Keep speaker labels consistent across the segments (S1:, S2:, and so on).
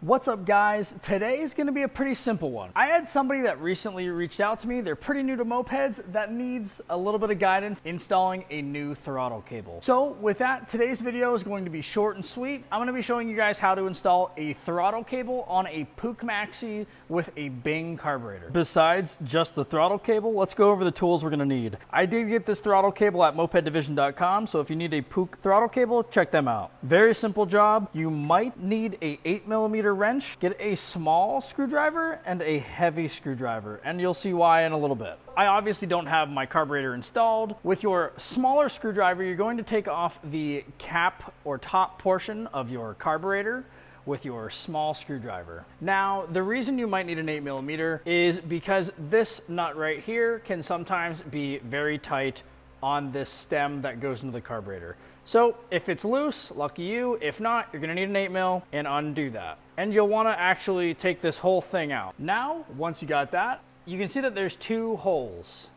S1: What's up guys? Today is going to be a pretty simple one. I had somebody that recently reached out to me. They're pretty new to mopeds that needs a little bit of guidance installing a new throttle cable. So with that, today's video is going to be short and sweet. I'm going to be showing you guys how to install a throttle cable on a Puch Maxi with a Bing carburetor. Besides just the throttle cable, let's go over the tools we're going to need. I did get this throttle cable at mopeddivision.com, so if you need a Puch throttle cable, check them out. Very simple job. You might need a 8mm wrench. Get a small screwdriver and a heavy screwdriver, and you'll see why in a little bit. I obviously don't have my carburetor installed. With your smaller screwdriver, you're going to take off the cap or top portion of your carburetor with your small screwdriver. Now, the reason you might need an 8mm is because this nut right here can sometimes be very tight on this stem that goes into the carburetor. So if it's loose, lucky you. If not, you're gonna need an 8mm and undo that. And you'll wanna actually take this whole thing out. Now, once you got that, you can see that there's two holes.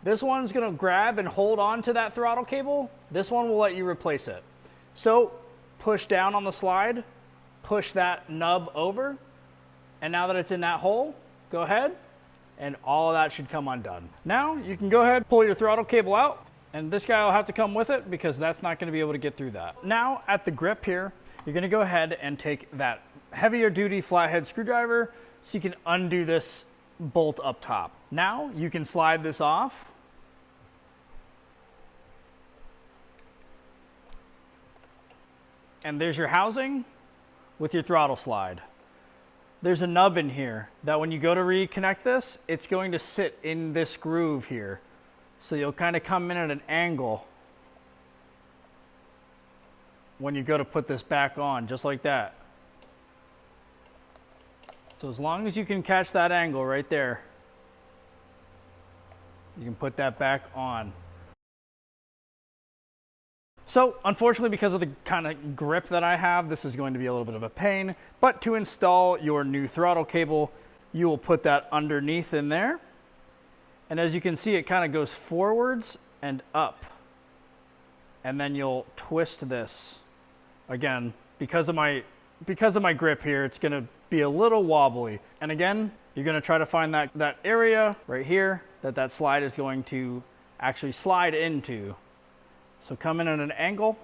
S1: This one's gonna grab and hold on to that throttle cable. This one will let you replace it. So push down on the slide, push that nub over, and now that it's in that hole, go ahead, and all of that should come undone. Now you can go ahead, pull your throttle cable out, and this guy will have to come with it because that's not going to be able to get through that. Now at the grip here, you're going to go ahead and take that heavier duty flathead screwdriver so you can undo this bolt up top. Now you can slide this off. And there's your housing with your throttle slide. There's a nub in here that when you go to reconnect this, it's going to sit in this groove here. So you'll kind of come in at an angle when you go to put this back on, just like that. So as long as you can catch that angle right there, you can put that back on. So unfortunately, because of the kind of grip that I have, this is going to be a little bit of a pain, but to install your new throttle cable, you will put that underneath in there. And as you can see, it kind of goes forwards and up. And then you'll twist this. Again, because of my grip here, it's gonna be a little wobbly. And again, you're gonna try to find that area right here that slide is going to actually slide into. So come in at an angle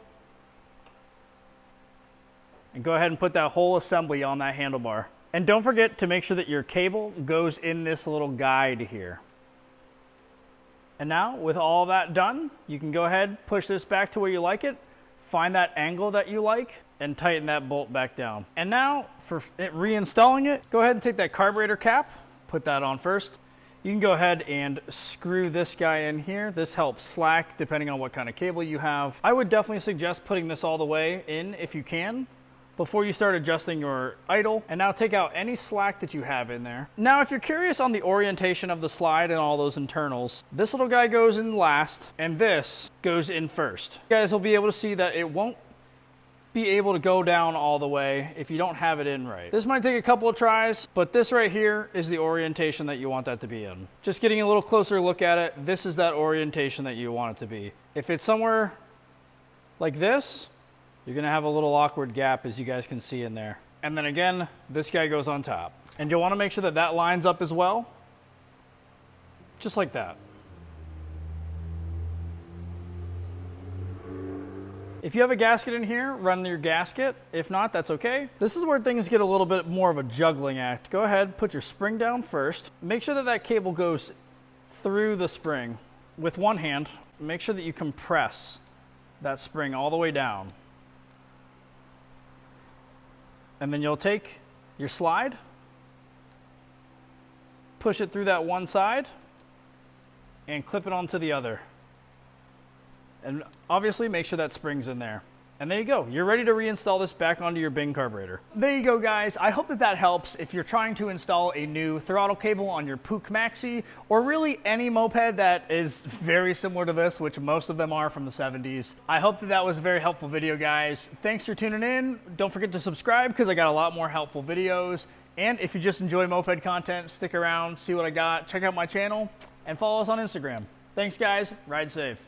S1: and go ahead and put that whole assembly on that handlebar. And don't forget to make sure that your cable goes in this little guide here. And now with all that done, you can go ahead, push this back to where you like it, find that angle that you like, and tighten that bolt back down. And now for reinstalling it, go ahead and take that carburetor cap, put that on first. You can go ahead and screw this guy in here. This helps slack depending on what kind of cable you have. I would definitely suggest putting this all the way in if you can before you start adjusting your idle. And now take out any slack that you have in there. Now, if you're curious on the orientation of the slide and all those internals, this little guy goes in last and this goes in first. You guys will be able to see that it won't be able to go down all the way if you don't have it in right. This might take a couple of tries, but this right here is the orientation that you want that to be in. Just getting a little closer look at it, this is that orientation that you want it to be. If it's somewhere like this, you're gonna have a little awkward gap, as you guys can see in there. And then again, this guy goes on top. And you'll wanna make sure that that lines up as well, just like that. If you have a gasket in here, run your gasket. If not, that's okay. This is where things get a little bit more of a juggling act. Go ahead, put your spring down first. Make sure that that cable goes through the spring. With one hand, make sure that you compress that spring all the way down. And then you'll take your slide, push it through that one side, and clip it onto the other. And obviously make sure that spring's in there. And there you go. You're ready to reinstall this back onto your Bing carburetor. There you go, guys. I hope that helps if you're trying to install a new throttle cable on your Puch Maxi, or really any moped that is very similar to this, which most of them are from the 70s. I hope that was a very helpful video, guys. Thanks for tuning in. Don't forget to subscribe because I got a lot more helpful videos. And if you just enjoy moped content, stick around, see what I got, check out my channel, and follow us on Instagram. Thanks, guys. Ride safe.